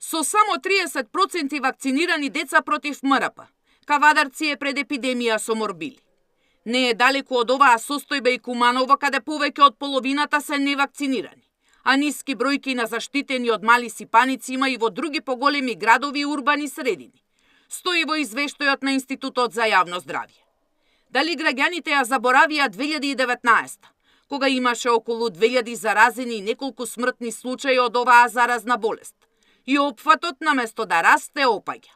Со само 30% вакцинирани деца против МРП, Кавадарци е пред епидемија со морбили. Не е далеку од оваа состојба и Куманово, каде повеќе од половината се невакцинирани, а ниски бројки на заштитени од мали сипаници има и во други поголеми градови и урбани средини, стои во извештајот на Институтот за јавно здравје. Дали граѓаните ја заборавија 2019, кога имаше околу 2000 заразени и неколку смртни случаи од оваа заразна болест, и опфатот наместо да расте опаѓа.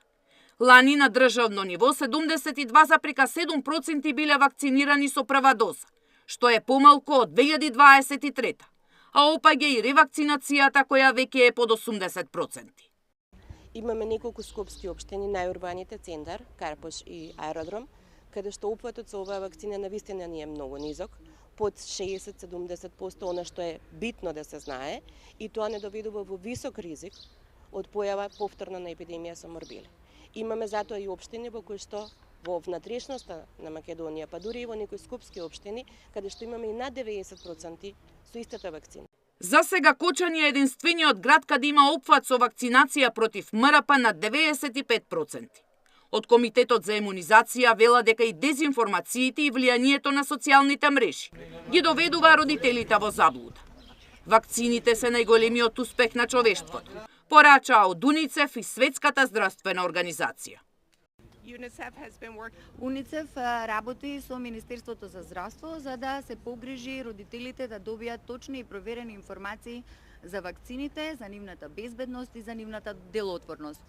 Лани на државно ниво 72,7% биле вакцинирани со прва доза, што е помалку од 2023, а опаѓа и ревакцинацијата која веќе е под 80%. Имаме неколку скопски општини, најурбаните Цендар, Карпош и Аеродром, каде што опфатот со оваа вакцина навистина не е многу низок, под 60-70%, она што е битно да се знае, и тоа не доведува во висок ризик од појава повторна на епидемија со морбили. Имаме затоа и општини во кои што во внатрешноста на Македонија, па дури и во некои скопски општини, каде што имаме и над 90% со истата вакцина. За сега Кочани е единствениот град каде има опфат со вакцинација против МРП на 95%. Од Комитетот за имунизација вела дека и дезинформациите и влијанието на социјалните мрежи ги доведува родителите во заблуда. Вакцините се најголемиот успех на човештвото, порачаа од УНИЦЕФ и Светската здравствена организација. УНИЦЕФ работи со Министерството за здравство за да се погрижи родителите да добијат точни и проверени информации за вакцините, за нивната безбедност и за нивната делотворност.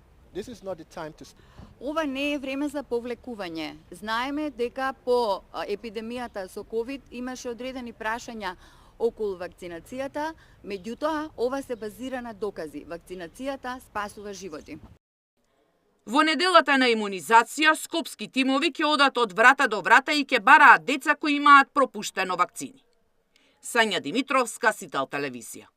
Ова не е време за повлекување. Знаеме дека по епидемијата со COVID имаше одредени прашања околу вакцинацијата, меѓутоа ова се базира на докази. Вакцинацијата спасува животи. Во неделата на имунизација, скопски тимови ќе одат од врата до врата и ќе бараат деца кои имаат пропуштено вакцини. Сања Димитровска, Сител телевизија.